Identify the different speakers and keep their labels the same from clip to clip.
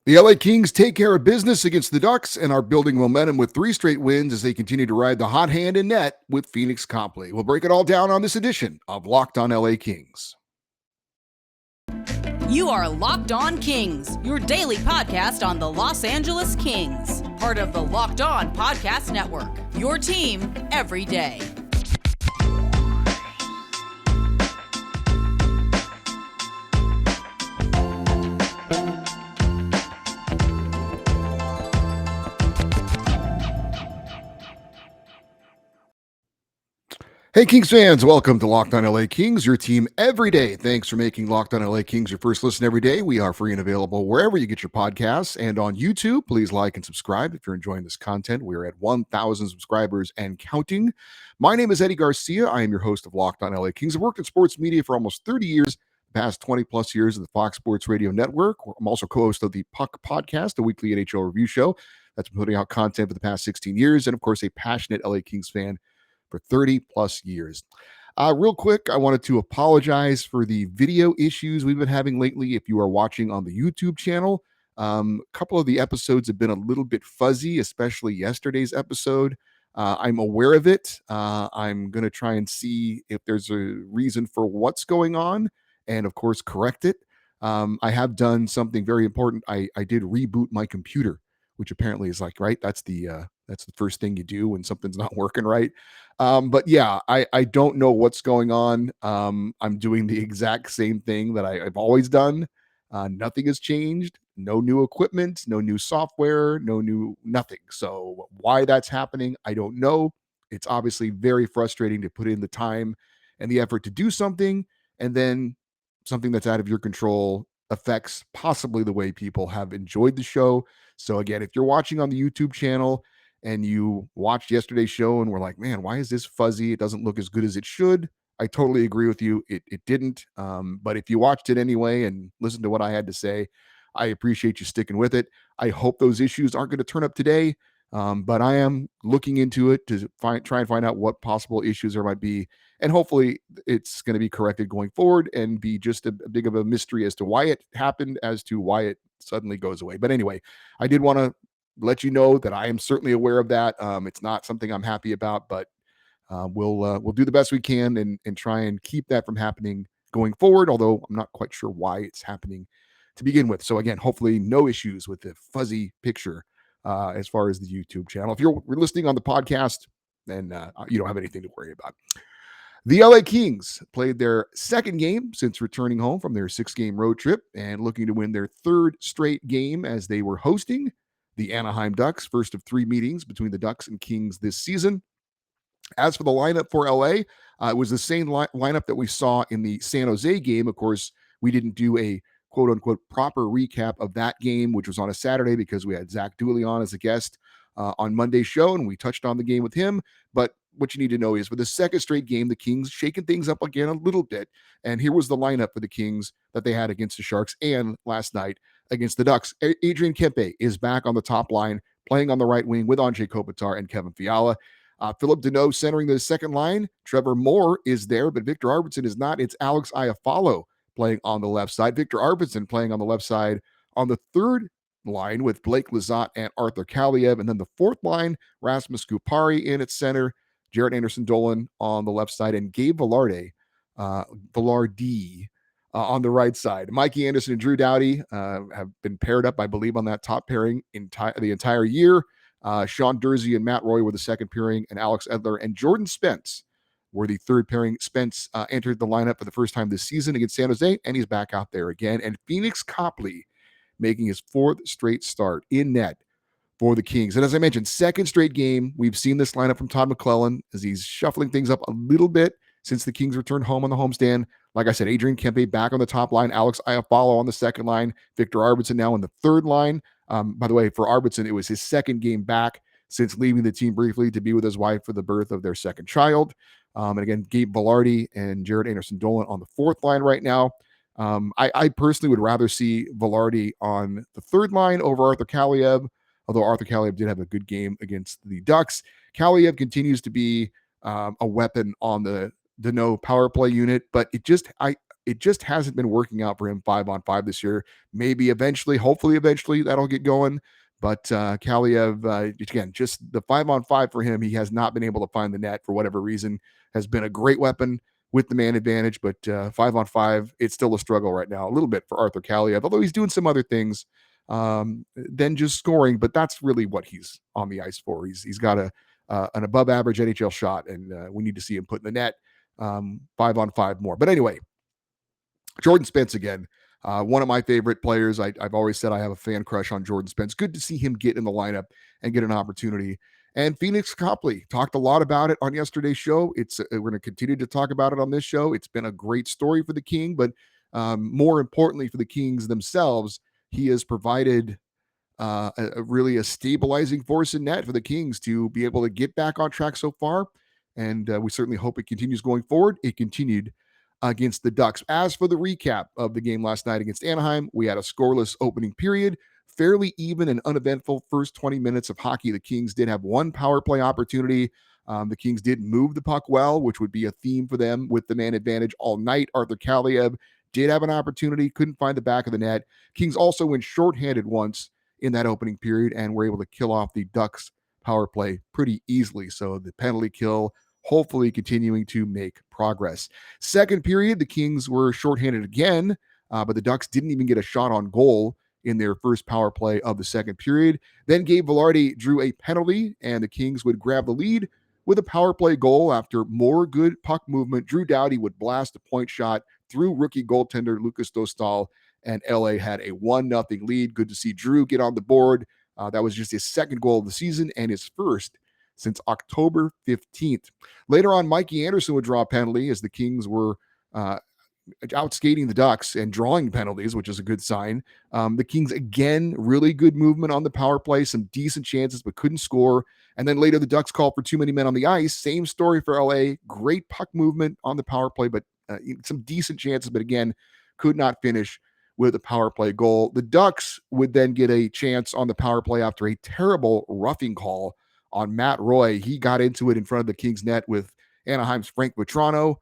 Speaker 1: The LA Kings take care of business against the Ducks and are building momentum with 3 straight wins as they continue to ride the hot hand in net with Pheonix Copley. We'll break it all down on this edition of Locked on LA Kings.
Speaker 2: You are Locked On Kings, your daily podcast on the Los Angeles Kings, part of the Locked On Podcast Network, your team every day.
Speaker 1: Hey, Kings fans, welcome to Locked on LA Kings, your team every day. Thanks for making Locked on LA Kings your first listen every day. We are free and available wherever you get your podcasts and on YouTube. Please like and subscribe if you're enjoying this content. We are at 1,000 subscribers and counting. My name is Eddie Garcia. I am your host of Locked on LA Kings. I've worked in sports media for almost 30 years, the past 20 plus years of the Fox Sports Radio Network. I'm also co-host of the Puck Podcast, a weekly NHL review show that's been putting out content for the past 16 years. And of course, a passionate LA Kings fan for 30 plus years. Real quick, I wanted to apologize for the video issues we've been having lately. If you are watching on the YouTube channel, a couple of the episodes have been a little bit fuzzy, especially yesterday's episode. I'm aware of it. I'm going to try and see if there's a reason for what's going on and, of course, correct it. I have done something very important. I did reboot my computer, which apparently is like, right, that's the first thing you do when something's not working right. But yeah, I don't know what's going on. I'm doing the exact same thing that I've always done. Nothing has changed. No new equipment, no new software, no new nothing. So why that's happening, I don't know. It's obviously very frustrating to put in the time and the effort to do something, and then something that's out of your control affects possibly the way people have enjoyed the show. So again, if you're watching on the YouTube channel and you watched yesterday's show and were like, man, why is this fuzzy? It doesn't look as good as it should. I totally agree with you. It didn't. But if you watched it anyway and listened to what I had to say, I appreciate you sticking with it. I hope those issues aren't going to turn up today. But I am looking into it to try and find out what possible issues there might be. And hopefully it's going to be corrected going forward and be just a big of a mystery as to why it happened, as to why it suddenly goes away. But anyway, I did want to let you know that I am certainly aware of that. It's not something I'm happy about, but we'll do the best we can and try and keep that from happening going forward, although I'm not quite sure why it's happening to begin with. So again, hopefully no issues with the fuzzy picture as far as the YouTube channel. If you're listening on the podcast, then you don't have anything to worry about. The LA Kings played their second game since returning home from their 6-game road trip and looking to win their third straight game as they were hosting the Anaheim Ducks, first of 3 meetings between the Ducks and Kings this season. As for the lineup for LA, it was the same lineup that we saw in the San Jose game. Of course, we didn't do a quote-unquote proper recap of that game, which was on a Saturday because we had Zach Dooley on as a guest on Monday's show, and we touched on the game with him. But what you need to know is for the second straight game, the Kings shaking things up again a little bit. And here was the lineup for the Kings that they had against the Sharks and last night against the Ducks. Adrian Kempe is back on the top line, playing on the right wing with Anze Kopitar and Kevin Fiala. Philip Deneau centering the second line. Trevor Moore is there, but Victor Arvidsson is not. It's Alex Iafallo playing on the left side. Victor Arvidsson playing on the left side on the third line with Blake Lizotte and Arthur Kaliev. And then the fourth line, Rasmus Kupari in at center, Jared Anderson-Dolan on the left side, and Gabe Velarde on the right side. Mikey Anderson and Drew Doughty have been paired up, I believe, on that top pairing the entire year. Sean Dursey and Matt Roy were the second pairing, and Alex Edler and Jordan Spence were the third pairing. Spence entered the lineup for the first time this season against San Jose, and he's back out there again. And Pheonix Copley making his 4th straight start in net for the Kings. And as I mentioned, second straight game. We've seen this lineup from Todd McClellan as he's shuffling things up a little bit since the Kings returned home on the homestand. Like I said, Adrian Kempe back on the top line, Alex Iafallo on the second line, Victor Arvidsson now on the third line. By the way, for Arvidsson, it was his second game back since leaving the team briefly to be with his wife for the birth of their second child. And again, Gabe Velarde and Jared Anderson-Dolan on the fourth line right now. I personally would rather see Velarde on the third line over Arthur Kaliev, although Arthur Kaliev did have a good game against the Ducks. Kaliev continues to be a weapon on the Deneau power play unit, but it just hasn't been working out for him 5-on-5 this year. Maybe eventually, hopefully eventually that'll get going. But Kaliev, again, just the 5-on-5 for him, he has not been able to find the net for whatever reason. Has been a great weapon with the man advantage, but 5-on-5, it's still a struggle right now, a little bit for Arthur Kaliev, although he's doing some other things than just scoring. But that's really what he's on the ice for. He's got an above average NHL shot, and we need to see him put in the net 5-on-5 more. But anyway, Jordan Spence again. One of my favorite players. I've always said I have a fan crush on Jordan Spence. Good to see him get in the lineup and get an opportunity. And Pheonix Copley talked a lot about it on yesterday's show. We're going to continue to talk about it on this show. It's been a great story for the King, but more importantly for the Kings themselves, he has provided really a stabilizing force in net for the Kings to be able to get back on track so far. And we certainly hope it continues going forward. It continued against the Ducks. As for the recap of the game last night against Anaheim, we had a scoreless opening period, fairly even and uneventful first 20 minutes of hockey. The Kings did have one power play opportunity. The Kings did move the puck well, which would be a theme for them with the man advantage all night. Arthur Kaliev did have an opportunity, couldn't find the back of the net. Kings also went shorthanded once in that opening period and were able to kill off the Ducks power play pretty easily. So the penalty kill hopefully continuing to make progress. Second period, the Kings were shorthanded again, but the Ducks didn't even get a shot on goal in their first power play of the second period. Then Gabe Vilardi drew a penalty, and the Kings would grab the lead with a power play goal after more good puck movement. Drew Doughty would blast a point shot through rookie goaltender Lucas Dostal, and LA had a 1-0 lead. Good to see Drew get on the board. That was just his second goal of the season and his first since October 15th. Later on, Mikey Anderson would draw a penalty as the Kings were outskating the Ducks and drawing penalties, which is a good sign. The Kings, again, really good movement on the power play, some decent chances, but couldn't score. And then later, the Ducks called for too many men on the ice. Same story for LA. Great puck movement on the power play, but some decent chances, but again, could not finish with a power play goal. The Ducks would then get a chance on the power play after a terrible roughing call on Matt Roy. He got into it in front of the Kings net with Anaheim's Frank Vatrano.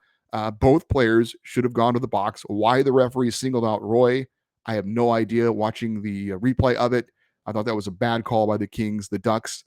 Speaker 1: Both players should have gone to the box. Why the referee singled out Roy, I have no idea. Watching the replay of it, I thought that was a bad call by the Kings. The Ducks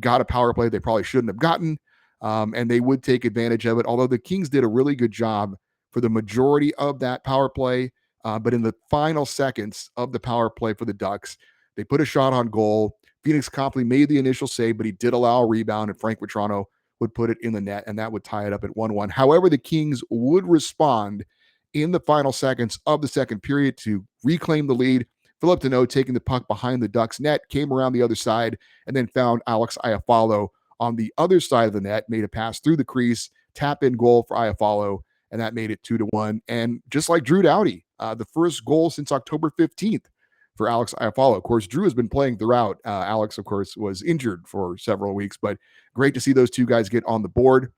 Speaker 1: got a power play they probably shouldn't have gotten, and they would take advantage of it, although the Kings did a really good job for the majority of that power play. But in the final seconds of the power play for the Ducks, they put a shot on goal. Pheonix Copley made the initial save, but he did allow a rebound, and Frank Vatrano would put it in the net, and that would tie it up at 1-1. However, the Kings would respond in the final seconds of the second period to reclaim the lead. Philip Deneau taking the puck behind the Ducks net, came around the other side, and then found Alex Iafallo on the other side of the net, made a pass through the crease, tap-in goal for Iafallo, and that made it 2-1. And just like Drew Doughty, the first goal since October 15th for Alex Iafallo. Of course, Drew has been playing throughout. Alex, of course, was injured for several weeks, but great to see those two guys get on the board,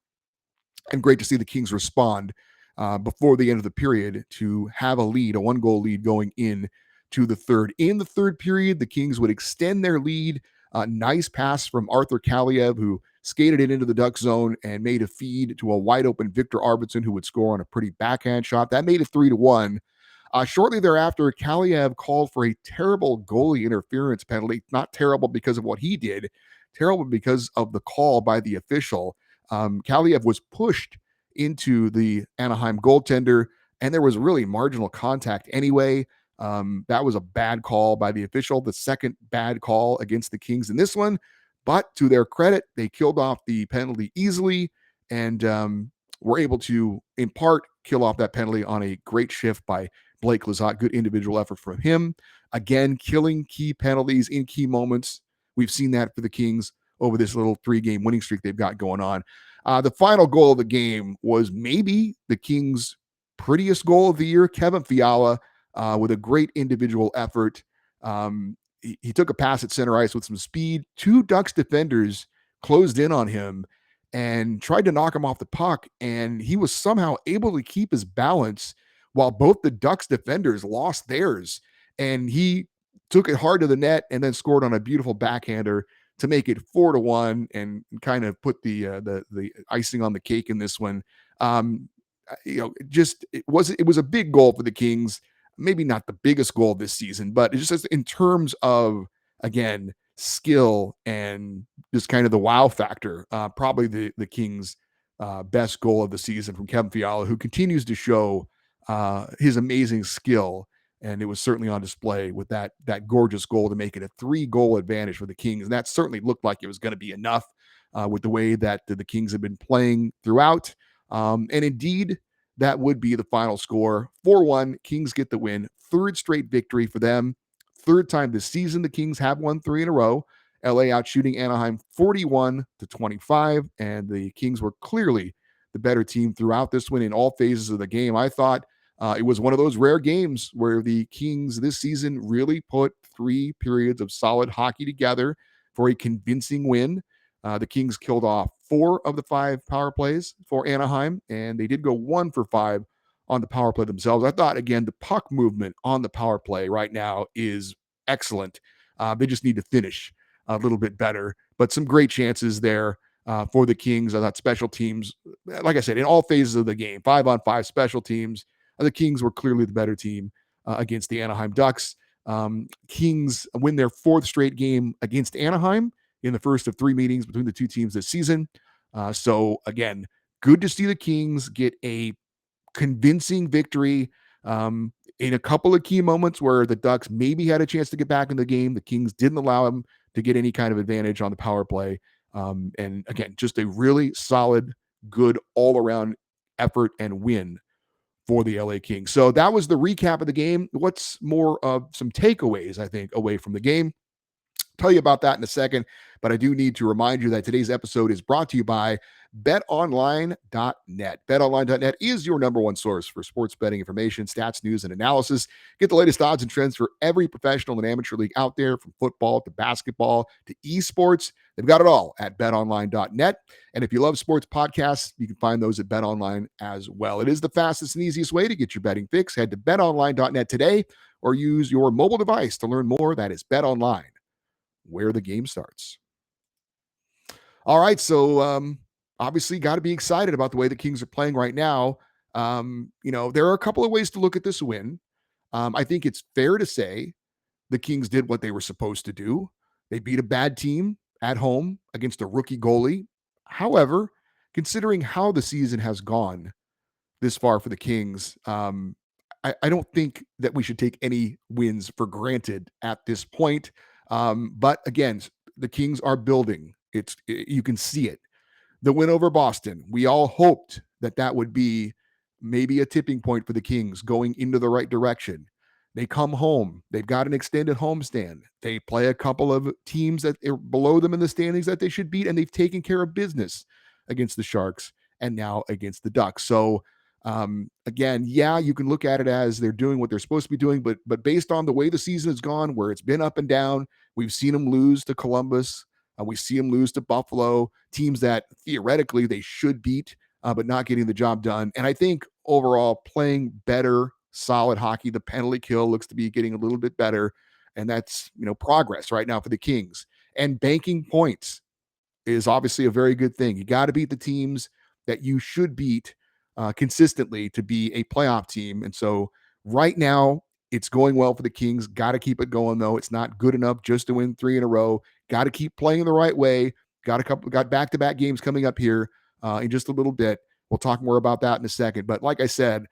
Speaker 1: and great to see the Kings respond before the end of the period to have a lead, a 1-goal lead going in to the third. In the third period, the Kings would extend their lead. Nice pass from Arthur Kaliev, who skated it into the Duck zone and made a feed to a wide open Victor Arvidsson, who would score on a pretty backhand shot. That made it 3-1. Shortly thereafter, Kaliev called for a terrible goalie interference penalty. Not terrible because of what he did, terrible because of the call by the official. Kaliev was pushed into the Anaheim goaltender, and there was really marginal contact anyway. That was a bad call by the official, the second bad call against the Kings in this one. But to their credit, they killed off the penalty easily and were able to, in part, kill off that penalty on a great shift by Blake Lizotte. Good individual effort from him. Again, killing key penalties in key moments. We've seen that for the Kings over this little 3-game winning streak they've got going on. The final goal of the game was maybe the Kings' prettiest goal of the year. Kevin Fiala with a great individual effort. He took a pass at center ice with some speed. 2 Ducks defenders closed in on him and tried to knock him off the puck, and he was somehow able to keep his balance while both the Ducks defenders lost theirs. And he took it hard to the net and then scored on a beautiful backhander to make it 4-1 and kind of put the icing on the cake in this one. it was a big goal for the Kings. Maybe not the biggest goal this season, but it's just in terms of, again, skill and just kind of the wow factor. Probably the Kings' best goal of the season from Kevin Fiala, who continues to show his amazing skill. And it was certainly on display with that gorgeous goal to make it a 3-goal advantage for the Kings. And that certainly looked like it was going to be enough with the way that the Kings have been playing throughout. And indeed, that would be the final score. 4-1, Kings get the win. Third straight victory for them. Third time this season the Kings have won 3 in a row. LA out shooting Anaheim 41-25, and the Kings were clearly the better team throughout this win in all phases of the game. I thought it was one of those rare games where the Kings this season really put 3 periods of solid hockey together for a convincing win. The Kings killed off 4 of the 5 power plays for Anaheim, and they did go 1 for 5 on the power play themselves. I thought, again, the puck movement on the power play right now is excellent. They just need to finish a little bit better, but some great chances there for the Kings. I thought special teams, like I said, in all phases of the game, 5-on-5 special teams, the Kings were clearly the better team against the Anaheim Ducks. Kings win their 4th straight game against Anaheim in the first of 3 meetings between the two teams this season. So again, good to see the Kings get a convincing victory in a couple of key moments where the Ducks maybe had a chance to get back in the game. The Kings didn't allow them to get any kind of advantage on the power play. And again, just a really solid, good all-around effort and win for the LA Kings. So that was the recap of the game. What's more of some takeaways, I think, away from the game? Tell you about that in a second, but I do need to remind you that today's episode is brought to you by BetOnline.net. BetOnline.net is your number one source for sports betting information, stats, news, and analysis. Get the latest odds and trends for every professional and amateur league out there, from football to basketball to esports. They've got it all at BetOnline.net. And if you love sports podcasts, you can find those at BetOnline as well. It is the fastest and easiest way to get your betting fix. Head to BetOnline.net today or use your mobile device to learn more. That is BetOnline, where the game starts. All right, so obviously got to be excited about the way the Kings are playing right now. There are a couple of ways to look at this win. I think it's fair to say the Kings did what they were supposed to do. They beat a bad team at home against a rookie goalie. However, considering how the season has gone this far for the Kings, I don't think that we should take any wins for granted at this point. But again, the Kings are building. You can see it. The win over Boston, we all hoped that would be maybe a tipping point for the Kings going into the right direction. They come home. They've got an extended homestand. They play a couple of teams that are below them in the standings that they should beat, and they've taken care of business against the Sharks and now against the Ducks. So again, yeah, you can look at it as they're doing what they're supposed to be doing, but based on the way the season has gone, where it's been up and down, we've seen them lose to Columbus. We see them lose to Buffalo, teams that theoretically they should beat, but not getting the job done. And I think overall playing better, solid hockey. The penalty kill looks to be getting a little bit better, and that's progress right now for the Kings. And banking points is obviously a very good thing. You got to beat the teams that you should beat consistently to be a playoff team. And so right now, it's going well for the Kings. Got to keep it going, though. It's not good enough just to win 3 in a row. Got to keep playing the right way. Got back-to-back games coming up here in just a little bit. We'll talk more about that in a second. But like I said,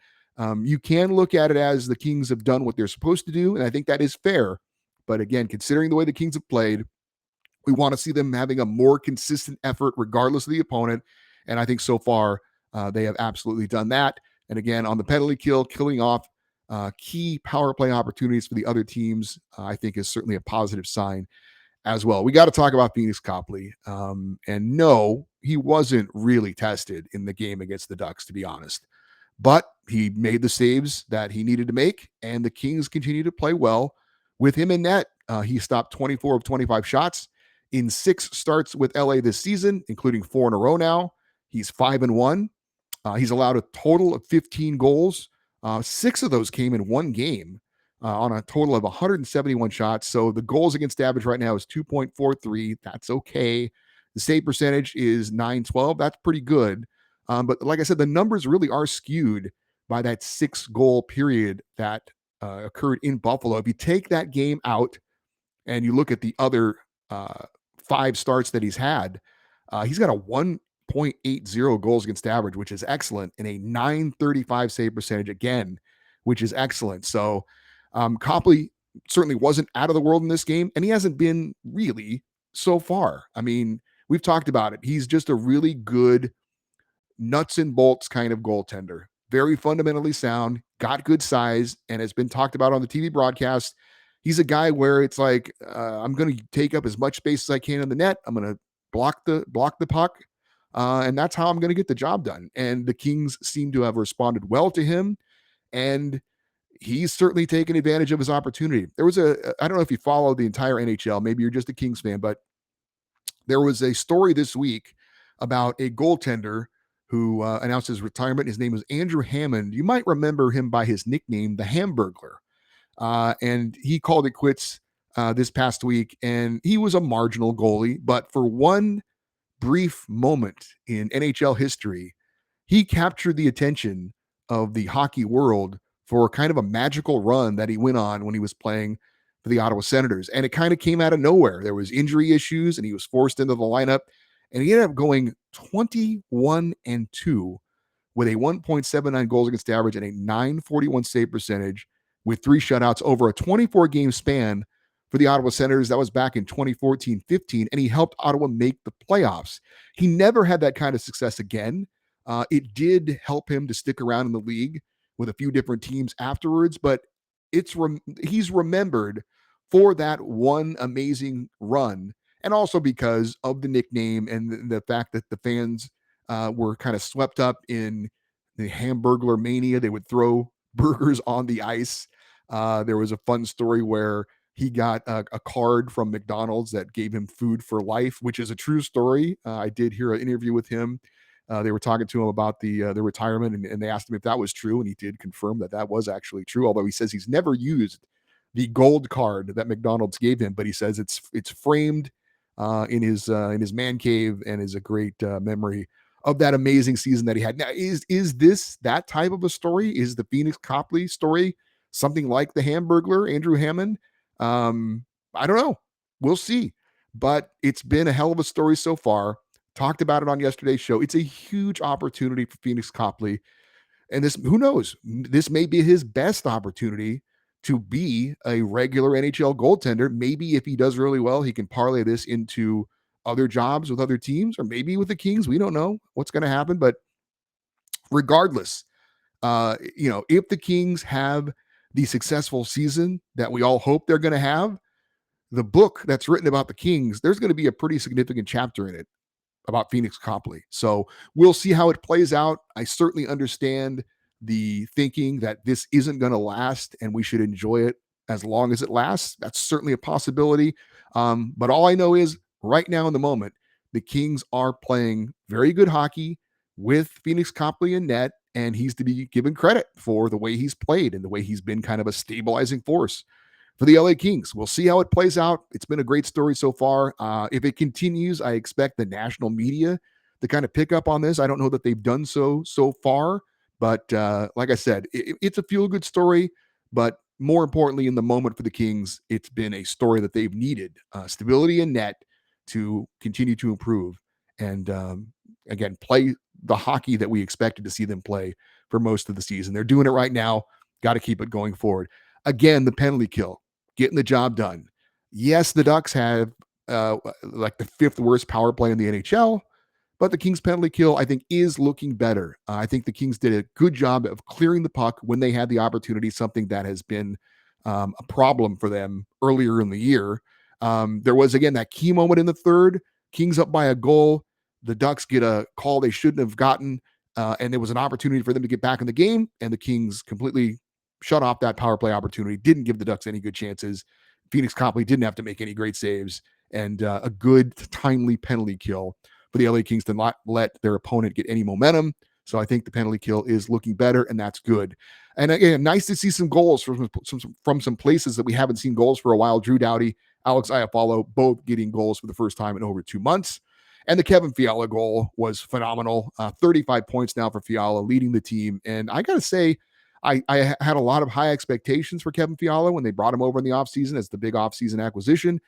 Speaker 1: you can look at it as the Kings have done what they're supposed to do, and I think that is fair. But again, considering the way the Kings have played, we want to see them having a more consistent effort regardless of the opponent. And I think so far they have absolutely done that. And again, on the penalty kill, killing off key power play opportunities for the other teams, I think is certainly a positive sign as well. We got to talk about Pheonix Copley. And no, he wasn't really tested in the game against the Ducks, to be honest. But he made the saves that he needed to make, and the Kings continue to play well with him in net. He stopped 24 of 25 shots in 6 starts with LA this season, including 4 in a row now. He's 5-1. He's allowed a total of 15 goals. 6 of those came in one game on a total of 171 shots. So the goals against average right now is 2.43. That's okay. The save percentage is 912. That's pretty good. But like I said, the numbers really are skewed by that 6-goal period that occurred in Buffalo. If you take that game out and you look at the other uh, 5 starts that he's got a 1.80 goals against average, which is excellent, and a 935 save percentage again, which is excellent. So Copley certainly wasn't out of the world in this game, and he hasn't been really so far. I mean, we've talked about it. He's just a really good nuts and bolts kind of goaltender. Very fundamentally sound, got good size, and has been talked about on the TV broadcast. He's a guy where it's like, I'm going to take up as much space as I can in the net. I'm going to block the puck, and that's how I'm going to get the job done. And the Kings seem to have responded well to him, and he's certainly taken advantage of his opportunity. There was I don't know if you follow the entire NHL. Maybe you're just a Kings fan, but there was a story this week about a goaltender who announced his retirement. His name was Andrew Hammond. You might remember him by his nickname, the Hamburglar. And he called it quits this past week. And he was a marginal goalie, but for one brief moment in NHL history, he captured the attention of the hockey world for kind of a magical run that he went on when he was playing for the Ottawa Senators. And it kind of came out of nowhere. There was injury issues and he was forced into the lineup, and he ended up going 21-2 with a 1.79 goals against average and a 941 save percentage with 3 shutouts over a 24 game span for the Ottawa Senators. That was back in 2014-15, and he helped Ottawa make the playoffs. He never had that kind of success again. It did help him to stick around in the league with a few different teams afterwards, but he's remembered for that one amazing run, and also because of the nickname and the fact that the fans were kind of swept up in the Hamburglar mania. They would throw burgers on the ice. There was a fun story where he got a card from McDonald's that gave him food for life, which is a true story. I did hear an interview with him. They were talking to him about the retirement, and they asked him if that was true, and he did confirm that that was actually true. Although he says he's never used the gold card that McDonald's gave him, but he says it's framed in his man cave and is a great memory of that amazing season that he had. Now, is this that type of a story? Is the Pheonix Copley story something like the Hamburglar, Andrew Hammond? I don't know. We'll see. But it's been a hell of a story so far. Talked about it on yesterday's show. It's a huge opportunity for Pheonix Copley. And this, who knows? This may be his best opportunity to be a regular NHL goaltender. Maybe if he does really well, he can parlay this into other jobs with other teams, or maybe with the Kings. We don't know what's going to happen. But regardless, if the Kings have the successful season that we all hope they're going to have, the book that's written about the Kings, there's going to be a pretty significant chapter in it about Pheonix Copley. So we'll see how it plays out. I certainly understand the thinking that this isn't going to last and we should enjoy it as long as it lasts. That's certainly a possibility. But all I know is right now in the moment, the Kings are playing very good hockey with Pheonix Copley in net, and he's to be given credit for the way he's played and the way he's been kind of a stabilizing force for the LA Kings. We'll see how it plays out. It's been a great story so far. If it continues, I expect the national media to kind of pick up on this. I don't know that they've done so far, but like I said, it's a feel-good story. But more importantly, in the moment for the Kings, it's been a story that they've needed. Stability in net to continue to improve and, again, play the hockey that we expected to see them play for most of the season. They're doing it right now. Got to keep it going forward. Again, the penalty kill, getting the job done. Yes, the Ducks have like the 5th worst power play in the NHL, but the Kings penalty kill, I think, is looking better. I think the Kings did a good job of clearing the puck when they had the opportunity, something that has been a problem for them earlier in the year. There was, again, that key moment in the third. Kings up by a goal. The Ducks get a call they shouldn't have gotten, and there was an opportunity for them to get back in the game, and the Kings completely shut off that power play opportunity, didn't give the Ducks any good chances. Pheonix Copley didn't have to make any great saves, and a good, timely penalty kill for the LA Kings to not let their opponent get any momentum. So I think the penalty kill is looking better, and that's good. And again, nice to see some goals from some places that we haven't seen goals for a while. Drew Doughty, Alex Iafallo, both getting goals for the first time in over 2 months. And the Kevin Fiala goal was phenomenal. 35 points now for Fiala, leading the team. And I got to say, I had a lot of high expectations for Kevin Fiala when they brought him over in the offseason as the big offseason acquisition.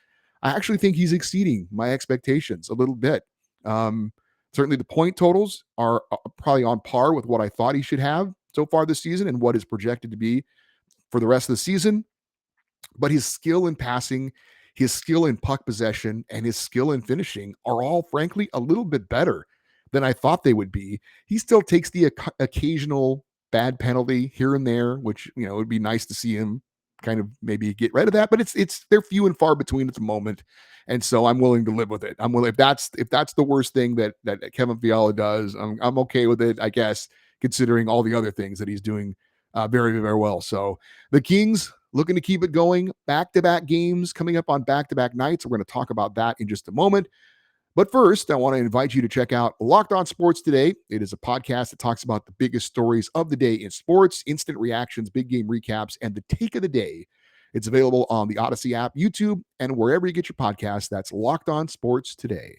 Speaker 1: I actually think he's exceeding my expectations a little bit. Certainly, the point totals are probably on par with what I thought he should have so far this season and what is projected to be for the rest of the season. But his skill in passing, his skill in puck possession, and his skill in finishing are all, frankly, a little bit better than I thought they would be. He still takes the occasional bad penalty here and there, which, it would be nice to see him kind of maybe get rid of that, but they're few and far between at the moment. And so I'm willing to live with it. I'm willing, if that's the worst thing that Kevin Fiala does, I'm okay with it, I guess, considering all the other things that he's doing very, very well. So the Kings looking to keep it going. Back-to-back games coming up on back-to-back nights. We're going to talk about that in just a moment. But first, I want to invite you to check out Locked On Sports Today. It is a podcast that talks about the biggest stories of the day in sports, instant reactions, big game recaps, and the take of the day. It's available on the Odyssey app, YouTube, and wherever you get your podcasts. That's Locked On Sports Today.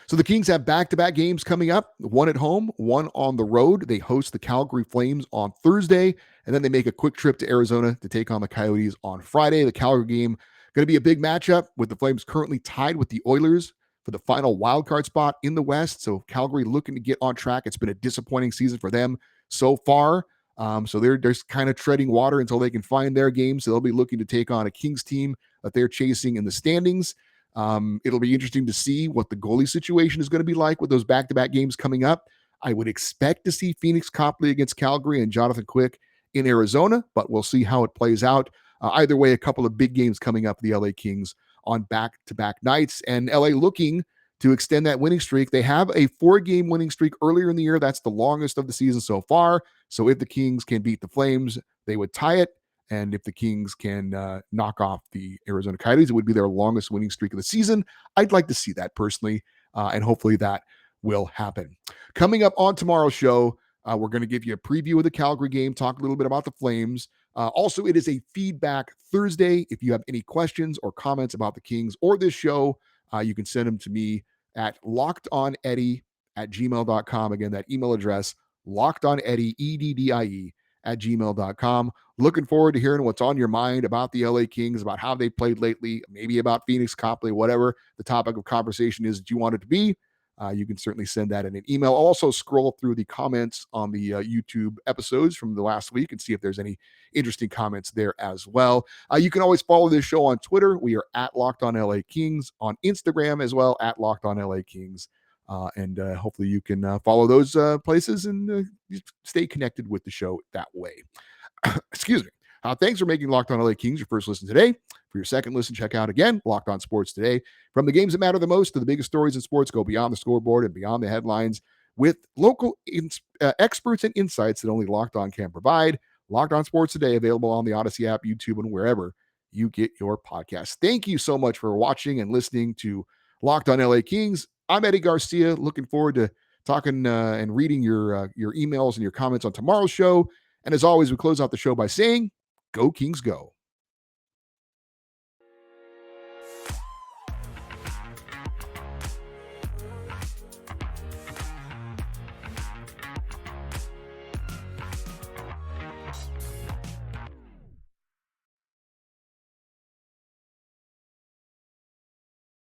Speaker 1: So the Kings have back-to-back games coming up, one at home, one on the road. They host the Calgary Flames on Thursday, and then they make a quick trip to Arizona to take on the Coyotes on Friday. The Calgary game going to be a big matchup with the Flames currently tied with the Oilers for the final wildcard spot in the West. So Calgary looking to get on track. It's been a disappointing season for them so far. So they're kind of treading water until they can find their game. So they'll be looking to take on a Kings team that they're chasing in the standings. It'll be interesting to see what the goalie situation is going to be like with those back-to-back games coming up. I would expect to see Pheonix Copley against Calgary and Jonathan Quick in Arizona, but we'll see how it plays out. Either way, a couple of big games coming up for the LA Kings on back-to-back nights, and LA looking to extend that winning streak. They have a 4-game winning streak earlier in the year. That's the longest of the season so far. So if the Kings can beat the Flames, they would tie it. And if the Kings can knock off the Arizona Coyotes, it would be their longest winning streak of the season. I'd like to see that personally, and hopefully that will happen. Coming up on tomorrow's show, we're going to give you a preview of the Calgary game, talk a little bit about the Flames. Also, it is a feedback Thursday. If you have any questions or comments about the Kings or this show, you can send them to me at lockedoneddie@gmail.com. Again, that email address, lockedoneddie, EDDIE, @gmail.com. Looking forward to hearing what's on your mind about the LA Kings, about how they played lately, maybe about Pheonix Copley, whatever the topic of conversation is that you want it to be. You can certainly send that in an email. I'll also scroll through the comments on the YouTube episodes from the last week and see if there's any interesting comments there as well. You can always follow this show on Twitter. We are at Locked On LA Kings, on Instagram as well, at Locked On LA Kings. And hopefully you can follow those places and stay connected with the show that way. Excuse me. Thanks for making Locked On LA Kings your first listen today. For your second listen, check out again Locked On Sports Today. From the games that matter the most to the biggest stories in sports, go beyond the scoreboard and beyond the headlines with local experts and insights that only Locked On can provide. Locked On Sports Today, available on the Odyssey app, YouTube, and wherever you get your podcasts. Thank you so much for watching and listening to Locked On LA Kings. I'm Eddie Garcia. Looking forward to talking and reading your emails and your comments on tomorrow's show. And as always, we close out the show by saying, Go Kings Go.